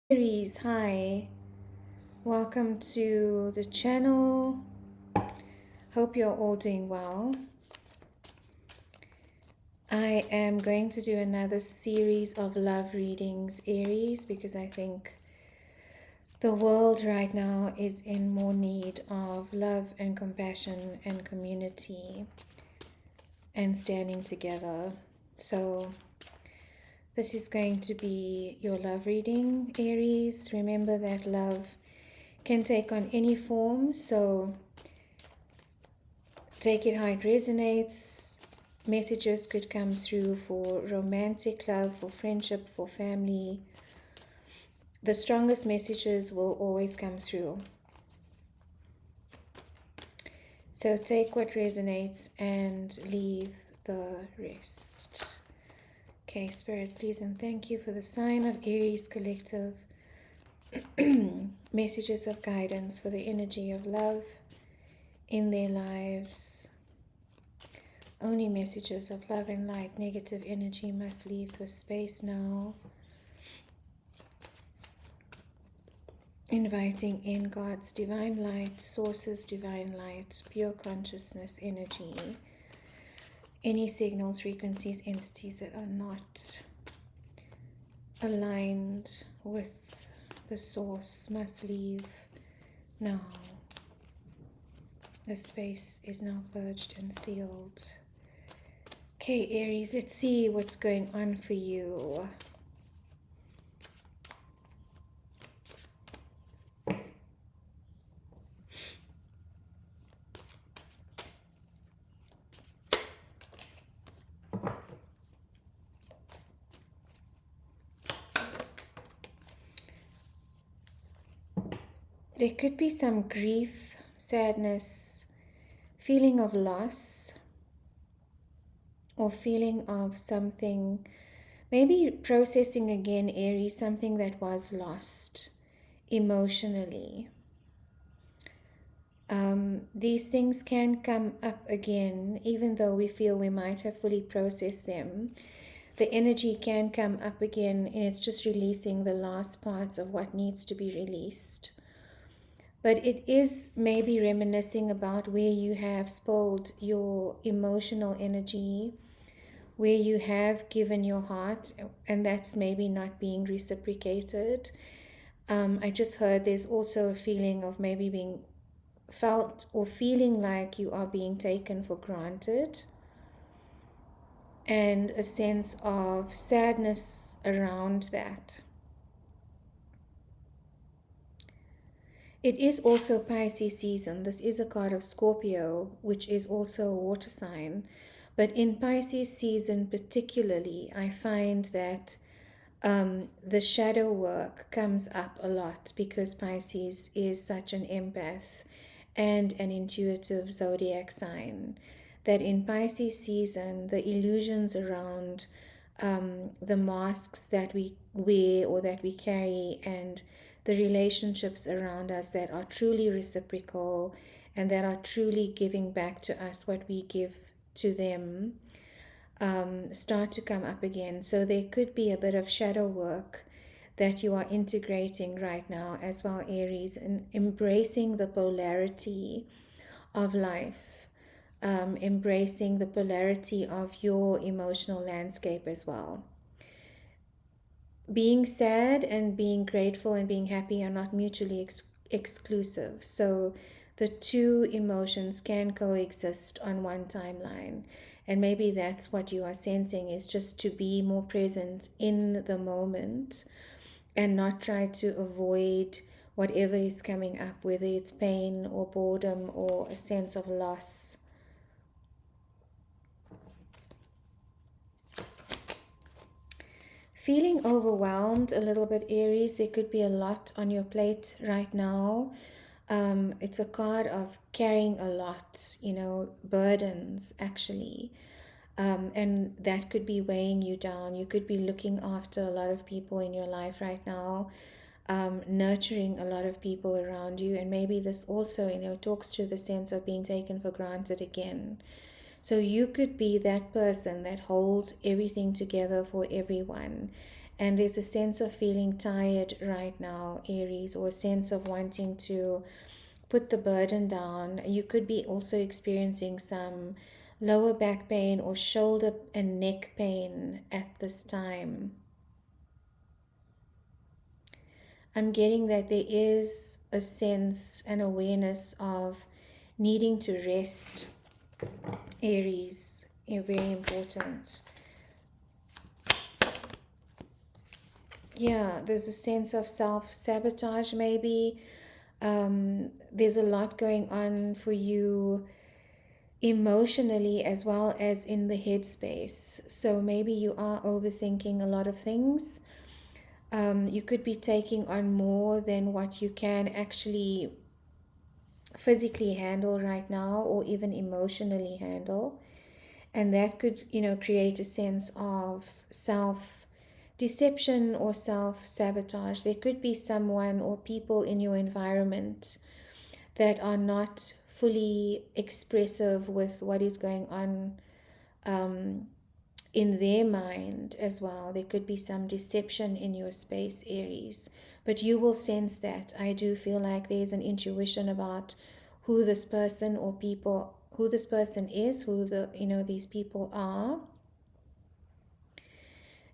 Aries, hi, welcome to the channel. Hope you're all doing well. I am going to do another series of love readings, Aries, because I think the world right now is in more need of love and compassion and community and standing together. So this is going to be your love reading, Aries. Remember that love can take on any form, so take it how it resonates. Messages could come through for romantic love, for friendship, for family. The strongest messages will always come through. So take what resonates and leave the rest. Okay, Spirit, please and thank you for the sign of Aries Collective. Messages of guidance for the energy of love in their lives. Only messages of love and light. Negative energy must leave the space now. Inviting in God's divine light, sources divine light, pure consciousness energy. Any signals, frequencies, entities that are not aligned with the source must leave now. The space is now purged and sealed. Okay, Aries, let's see what's going on for you. There could be some grief, sadness, feeling of loss, or feeling of something, maybe processing again, Aries, something that was lost emotionally. These things can come up again, even though we feel we might have fully processed them. The energy can come up again, and it's just releasing the last parts of what needs to be released. But it is maybe reminiscing about where you have spilled your emotional energy, where you have given your heart, and that's maybe not being reciprocated. I just heard there's also a feeling of maybe being felt or feeling like you are being taken for granted, and a sense of sadness around that. It is also Pisces season. This is a card of Scorpio, which is also a water sign. But in Pisces season particularly, I find that the shadow work comes up a lot because Pisces is such an empath and an intuitive zodiac sign, that in Pisces season, the illusions around the masks that we wear or that we carry, and the relationships around us that are truly reciprocal and that are truly giving back to us what we give to them, start to come up again. So there could be a bit of shadow work that you are integrating right now as well, Aries, and embracing the polarity of life, embracing the polarity of your emotional landscape as well. Being sad and being grateful and being happy are not mutually exclusive. So the two emotions can coexist on one timeline. And maybe that's what you are sensing, is just to be more present in the moment and not try to avoid whatever is coming up, whether it's pain or boredom or a sense of loss. Feeling overwhelmed a little bit, Aries. There could be a lot on your plate right now. It's a card of carrying a lot, burdens actually. And that could be weighing you down. You could be looking after a lot of people in your life right now, nurturing a lot of people around you. And maybe this also, talks to the sense of being taken for granted again. So you could be that person that holds everything together for everyone. And there's a sense of feeling tired right now, Aries, or a sense of wanting to put the burden down. You could be also experiencing some lower back pain or shoulder and neck pain at this time. I'm getting that there is a sense and awareness of needing to rest, Aries. Very important. Yeah, there's a sense of self-sabotage maybe. There's a lot going on for you emotionally as well as in the headspace. So maybe you are overthinking a lot of things. You could be taking on more than what you can actually physically handle right now, or even emotionally handle. And that could, create a sense of self deception or self sabotage. There could be someone or people in your environment that are not fully expressive with what is going on in their mind as well. There could be some deception in your space, Aries, but you will sense that. I do feel like there's an intuition about who this person or people, who this person is, who these people are,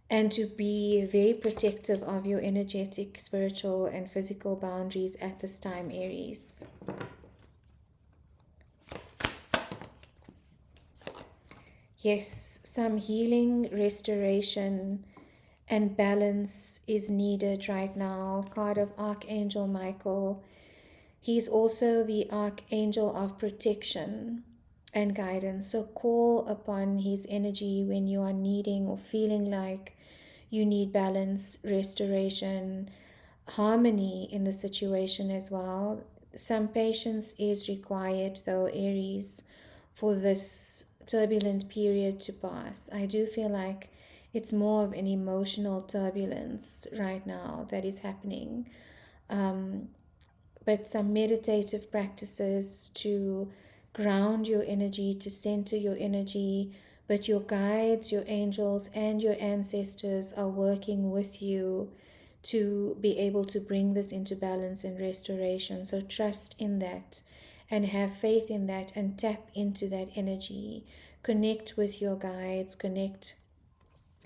and to be very protective of your energetic, spiritual, and physical boundaries at this time, Aries. Yes, some healing, restoration, and balance is needed right now. Card of Archangel Michael. He's also the Archangel of protection and guidance. So call upon his energy when you are needing or feeling like you need balance, restoration, harmony in the situation as well. Some patience is required, though, Aries, for this turbulent period to pass. I do feel like it's more of an emotional turbulence right now that is happening. But some meditative practices to ground your energy, to center your energy. But your guides, your angels, and your ancestors are working with you to be able to bring this into balance and restoration. So trust in that and have faith in that and tap into that energy. Connect with your guides, connect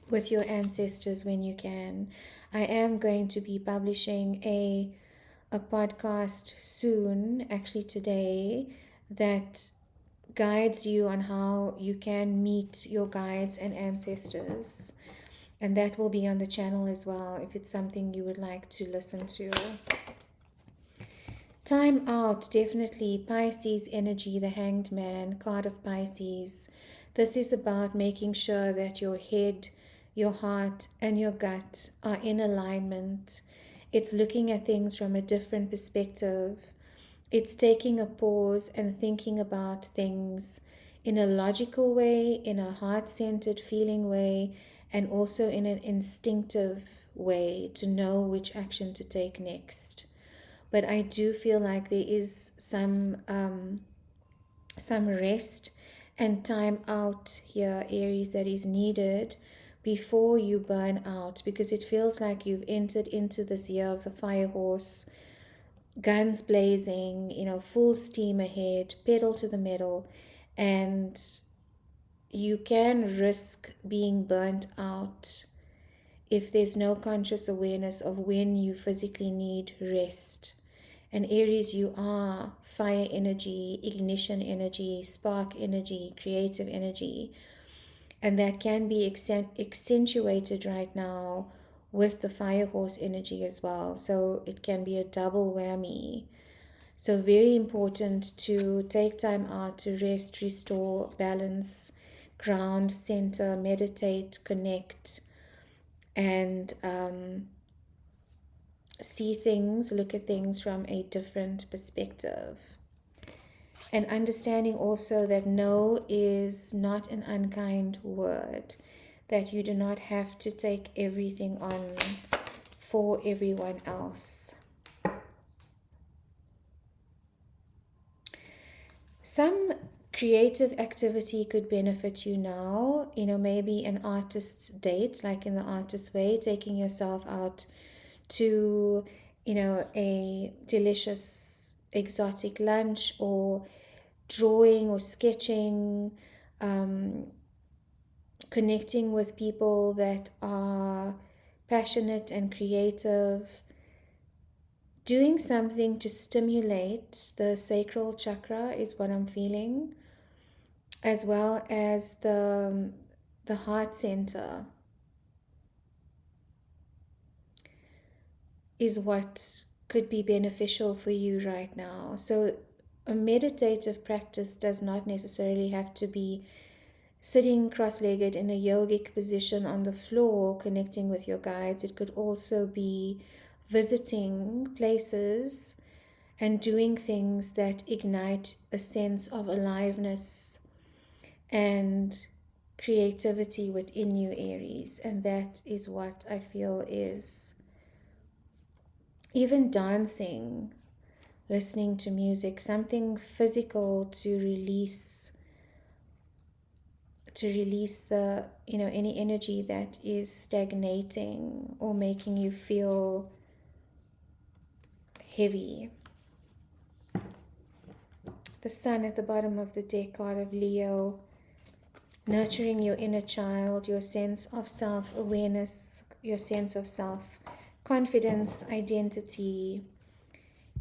with your ancestors when you can. I am going to be publishing a podcast soon, actually today, that guides you on how you can meet your guides and ancestors. And that will be on the channel as well if it's something you would like to listen to. Time out, definitely. Pisces energy, the Hanged Man, card of Pisces. This is about making sure that your head, your heart, and your gut are in alignment. It's looking at things from a different perspective. It's taking a pause and thinking about things in a logical way, in a heart-centered feeling way, and also in an instinctive way to know which action to take next. But I do feel like there is some rest and time out here, Aries, that is needed before you burn out, because it feels like you've entered into this year of the fire horse, guns blazing, full steam ahead, pedal to the metal, and you can risk being burnt out if there's no conscious awareness of when you physically need rest. And Aries, you are fire energy, ignition energy, spark energy, creative energy. And that can be accentuated right now with the fire horse energy as well. So it can be a double whammy. So very important to take time out to rest, restore, balance, ground, center, meditate, connect, and see things, look at things from a different perspective. And understanding also that no is not an unkind word, that you do not have to take everything on for everyone else. Some Creative activity could benefit you now, maybe an artist's date, like in the artist way, taking yourself out to, a delicious exotic lunch, or drawing or sketching, connecting with people that are passionate and creative, doing something to stimulate the sacral chakra is what I'm feeling, as well as the heart center is what could be beneficial for you right now. So a meditative practice does not necessarily have to be sitting cross-legged in a yogic position on the floor connecting with your guides. It could also be visiting places and doing things that ignite a sense of aliveness and creativity within you, Aries. And that is what I feel is even dancing, listening to music, something physical to release the, any energy that is stagnating or making you feel heavy. The sun at the bottom of the deck, card of Leo, nurturing your inner child, your sense of self-awareness, your sense of self-confidence, identity.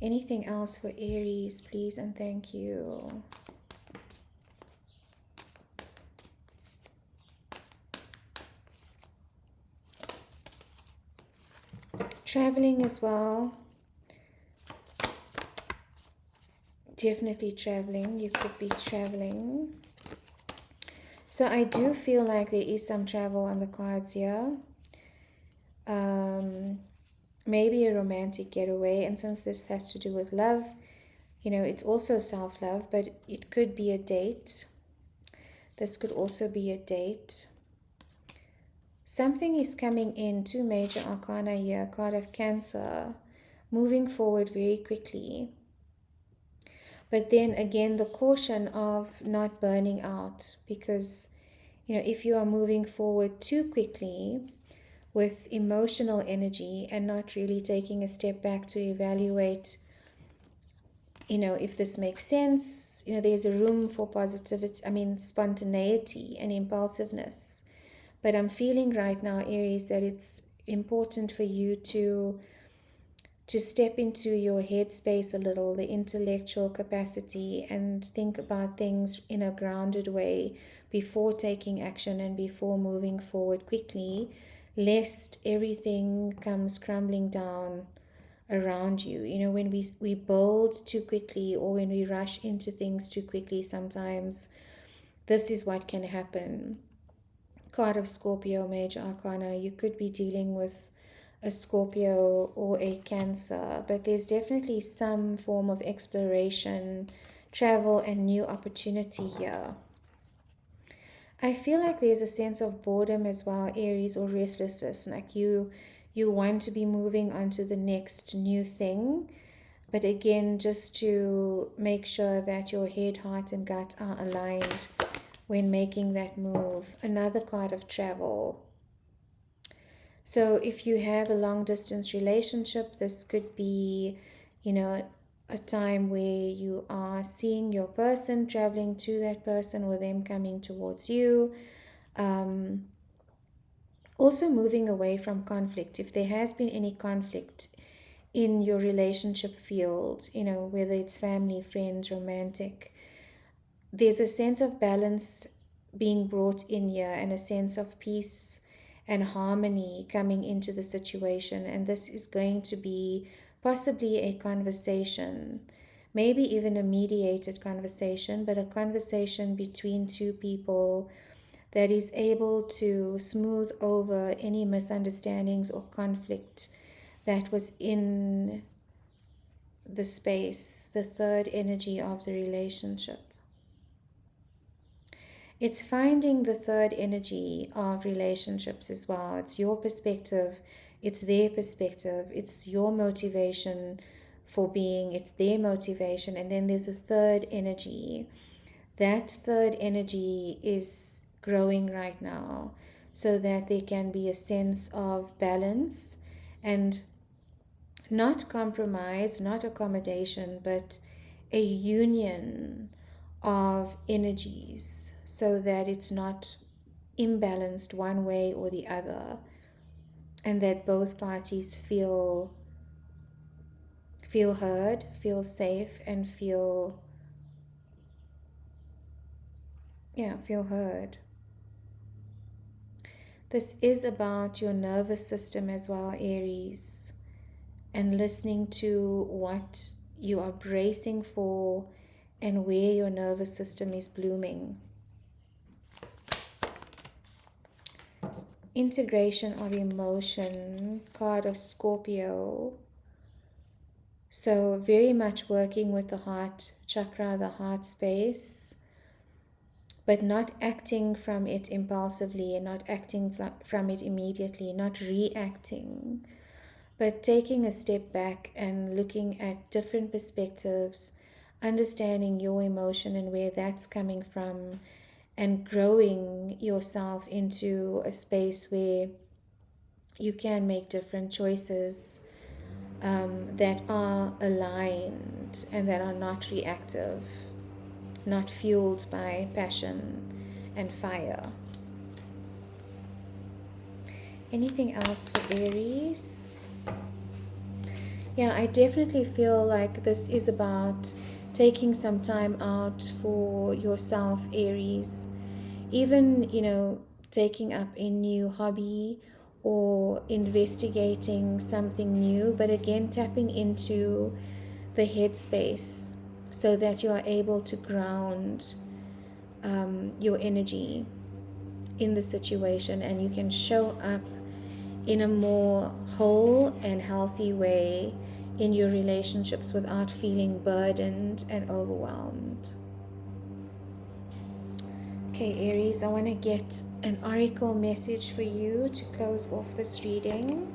Anything else for Aries, please and thank you. Traveling as well. Definitely traveling. You could be traveling. So I do feel like there is some travel on the cards here. Maybe a romantic getaway. And since this has to do with love, it's also self-love, but it could be a date. This could also be a date. Something is coming in, 2 major arcana here, card of Cancer, moving forward very quickly. But then again, the caution of not burning out, because, if you are moving forward too quickly with emotional energy and not really taking a step back to evaluate, if this makes sense, there's a room for spontaneity and impulsiveness. But I'm feeling right now, Aries, that it's important for you to step into your headspace a little, the intellectual capacity, and think about things in a grounded way before taking action and before moving forward quickly, lest everything comes crumbling down around you. When we build too quickly, or when we rush into things too quickly, sometimes this is what can happen. Card of Scorpio, major arcana. You could be dealing with a Scorpio or a Cancer, but there's definitely some form of exploration, travel, and new opportunity here. I feel like there's a sense of boredom as well, Aries, or restlessness, like you want to be moving on to the next new thing, but again, just to make sure that your head, heart, and gut are aligned when making that move. Another card of travel. So if you have a long distance relationship, this could be, a time where you are seeing your person, traveling to that person, or them coming towards you. Also moving away from conflict. If there has been any conflict in your relationship field, whether it's family, friends, romantic, there's a sense of balance being brought in here, and a sense of peace and harmony coming into the situation. And this is going to be possibly a conversation, maybe even a mediated conversation, but a conversation between two people that is able to smooth over any misunderstandings or conflict that was in the space, the third energy of the relationship. It's finding the third energy of relationships as well. It's your perspective, it's their perspective, it's your motivation for being, it's their motivation, and then there's a third energy that third energy is growing right now, so that there can be a sense of balance and not compromise, not accommodation, but a union of energies, so that it's not imbalanced one way or the other, and that both parties feel heard, feel safe, and feel heard. This is about your nervous system as well, Aries, and listening to what you are bracing for and where your nervous system is blooming. Integration of emotion, card of Scorpio. So very much working with the heart chakra, the heart space, but not acting from it impulsively and not acting from it immediately, not reacting, but taking a step back and looking at different perspectives, understanding your emotion and where that's coming from, and growing yourself into a space where you can make different choices that are aligned and that are not reactive, not fueled by passion and fire. Anything else for Aries? Yeah, I definitely feel like this is about taking some time out for yourself, Aries. Even, taking up a new hobby or investigating something new, but again, tapping into the headspace so that you are able to ground your energy in the situation, and you can show up in a more whole and healthy way in your relationships without feeling burdened and overwhelmed. Okay, Aries, I want to get an oracle message for you to close off this reading.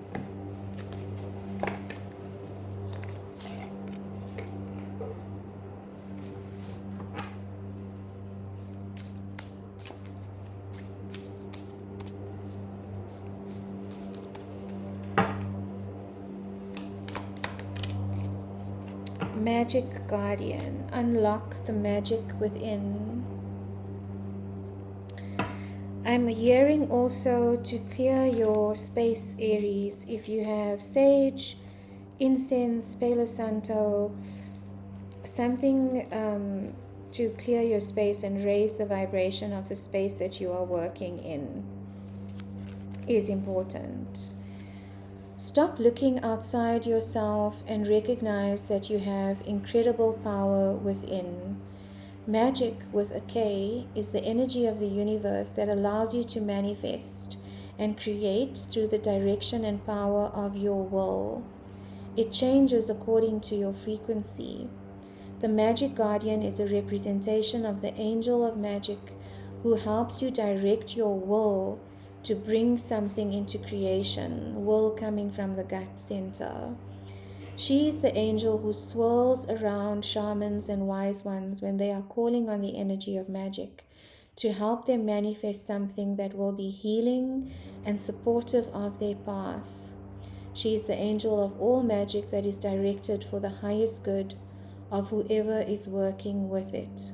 Magic Guardian, unlock the magic within. I'm hearing also to clear your space, Aries. If you have sage, incense, Palo Santo, something to clear your space and raise the vibration of the space that you are working in is important. Stop looking outside yourself and recognize that you have incredible power within. Magic with a K is the energy of the universe that allows you to manifest and create through the direction and power of your will. It changes according to your frequency. The Magic Guardian is a representation of the angel of magic who helps you direct your will to bring something into creation, will coming from the gut center. She is the angel who swirls around shamans and wise ones when they are calling on the energy of magic to help them manifest something that will be healing and supportive of their path. She is the angel of all magic that is directed for the highest good of whoever is working with it.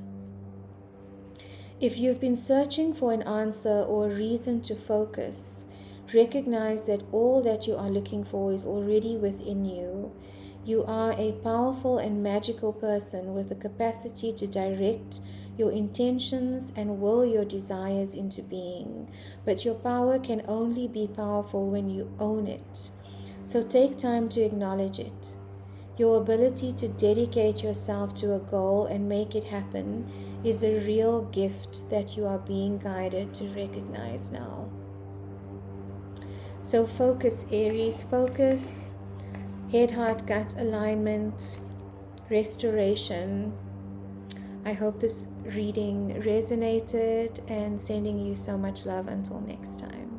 If you've been searching for an answer or a reason to focus, recognize that all that you are looking for is already within you. You are a powerful and magical person with the capacity to direct your intentions and will your desires into being. But your power can only be powerful when you own it. So take time to acknowledge it. Your ability to dedicate yourself to a goal and make it happen is a real gift that you are being guided to recognize now. So focus, Aries, focus. Head, heart, gut alignment, restoration. I hope this reading resonated, and sending you so much love until next time.